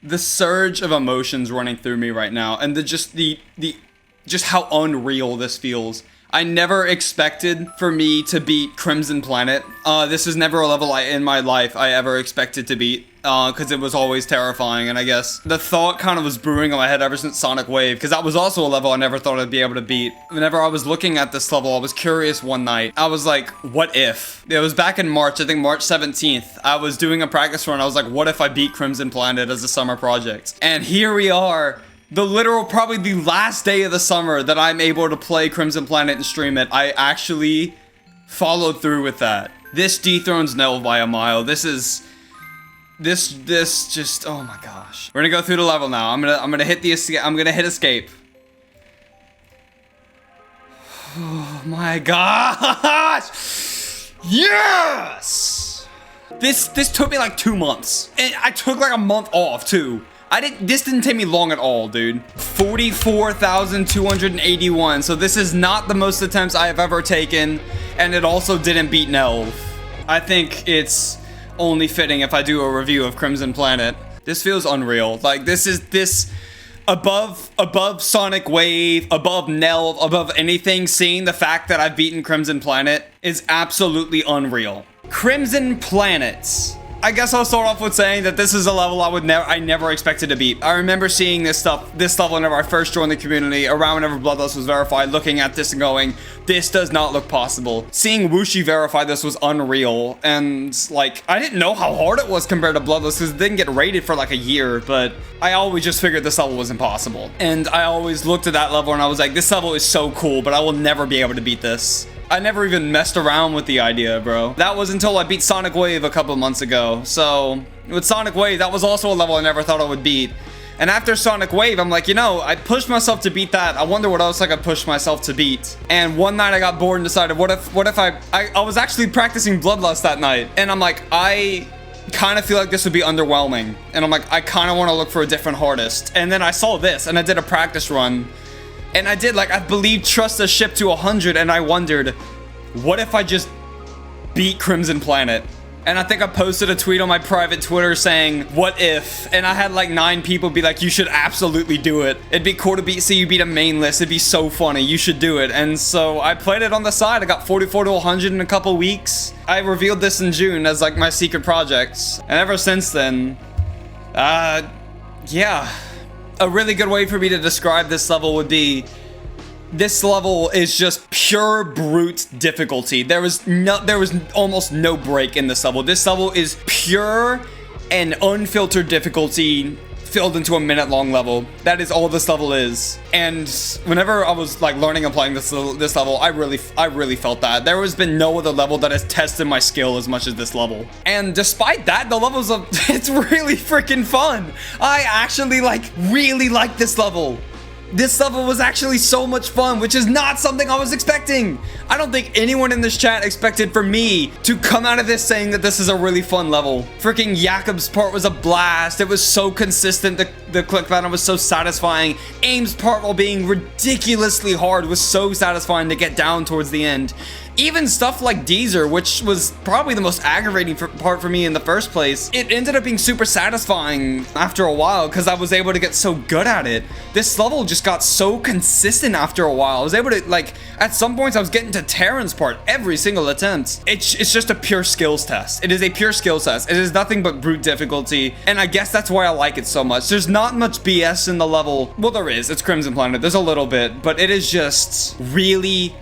The surge of emotions running through me right now, and just how unreal this feels. I never expected for me to beat Crimson Planet. This is never a level in my life I ever expected to beat, because it was always terrifying, and I guess the thought kind of was brewing in my head ever since Sonic Wave, because that was also a level I never thought I'd be able to beat. Whenever I was looking at this level, I was curious one night. I was like, what if? It was back in March, I think March 17th. I was doing a practice run. I was like, what if I beat Crimson Planet as a summer project? And here we are. The literal, probably the last day of the summer that I'm able to play Crimson Planet and stream it. I actually followed through with that. This dethrones Nell by a mile. This just, oh my gosh. We're gonna go through the level now. I'm gonna hit the escape. I'm gonna hit escape. Oh my gosh! Yes! This took me like 2 months. And I took like a month off too. This didn't take me long at all, dude. 44,281. So this is not the most attempts I have ever taken, and it also didn't beat Nelv. I think it's only fitting if I do a review of Crimson Planet. This feels unreal. Like this above Sonic Wave, above Nelv, above anything, seeing the fact that I've beaten Crimson Planet is absolutely unreal. Crimson Planets. I guess I'll start off with saying that this is a level I never expected to beat. I remember seeing this level whenever I first joined the community, around whenever Bloodlust was verified, looking at this and going, this does not look possible. Seeing Wushi verify this was unreal, and like, I didn't know how hard it was compared to Bloodlust because it didn't get rated for like a year, but I always just figured this level was impossible. And I always looked at that level and I was like, this level is so cool, but I will never be able to beat this. I never even messed around with the idea, bro. That was until I beat Sonic Wave a couple months ago. So, with Sonic Wave, that was also a level I never thought I would beat. And after Sonic Wave, I'm like, you know, I pushed myself to beat that. I wonder what else I could push myself to beat. And one night I got bored and decided, what if I was actually practicing Bloodlust that night. And I'm like, I kind of feel like this would be underwhelming. And I'm like, I kind of want to look for a different hardest. And then I saw this and I did a practice run. And I did, like, I believe, trust the ship to 100, and I wondered, what if I just beat Crimson Planet? And I think I posted a tweet on my private Twitter saying, what if? And I had like 9 people be like, you should absolutely do it. It'd be cool to see you beat a main list. It'd be so funny. You should do it. And so I played it on the side. I got 44 to 100 in a couple weeks. I revealed this in June as like my secret projects. And ever since then, yeah. A really good way for me to describe this level would be, this level is just pure brute difficulty. There was almost no break in this level. This level is pure and unfiltered difficulty filled into a minute-long level. That is all this level is. And whenever I was like learning and playing this level, I really felt that. There has been no other level that has tested my skill as much as this level. And despite that, the levels of it's really freaking fun. I actually really like this level. This level was actually so much fun, which is not something I was expecting. I don't think anyone in this chat expected for me to come out of this saying that this is a really fun level. Freaking Jakob's part was a blast. It was so consistent. The click pattern was so satisfying. Aim's part, while being ridiculously hard, was so satisfying to get down towards the end. Even stuff like Deezer, which was probably the most aggravating part for me in the first place, it ended up being super satisfying after a while because I was able to get so good at it. This level just got so consistent after a while. I was able to, like, at some points I was getting to Terran's part every single attempt. It's just a pure skills test. It is a pure skills test. It is nothing but brute difficulty, and I guess that's why I like it so much. There's not much BS in the level. Well, there is. It's Crimson Planet. There's a little bit, but it is just really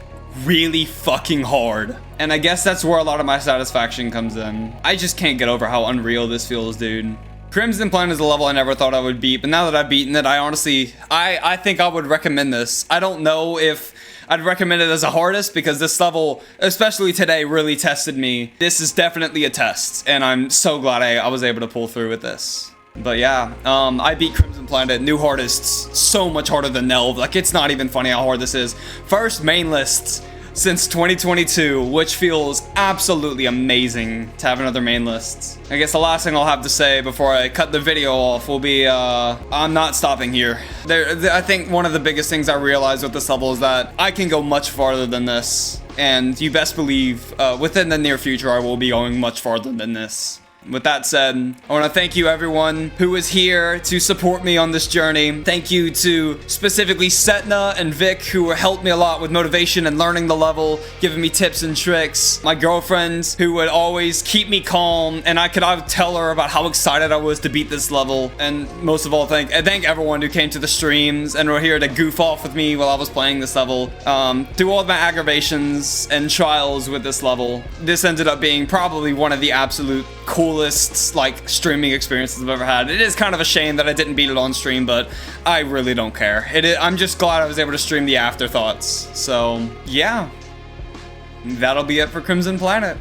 fucking hard. And I guess that's where a lot of my satisfaction comes in. I just can't get over how unreal this feels, dude. Crimson Planet is a level I never thought I would beat, but now that I've beaten it, I honestly, I think I would recommend this. I don't know if I'd recommend it as a hardest because this level, especially today, really tested me. This is definitely a test, and I'm so glad I was able to pull through with this. But yeah, I beat Crimson Planet, new hardests, so much harder than Nelv. Like, it's not even funny how hard this is. First main list since 2022, which feels absolutely amazing to have another main list. I guess the last thing I'll have to say before I cut the video off will be, I'm not stopping here. I think one of the biggest things I realized with this level is that I can go much farther than this. And you best believe, within the near future, I will be going much farther than this. With that said, I want to thank you everyone who was here to support me on this journey. Thank you to specifically Setna and Vic, who helped me a lot with motivation and learning the level, giving me tips and tricks. My girlfriend, who would always keep me calm, and I would tell her about how excited I was to beat this level. And most of all, thank everyone who came to the streams and were here to goof off with me while I was playing this level. Through all of my aggravations and trials with this level, this ended up being probably one of the absolute coolest like streaming experiences I've ever had. It is kind of a shame that I didn't beat it on stream, but I really don't care. I'm just glad I was able to stream the afterthoughts. So yeah, that'll be it for Crimson Planet.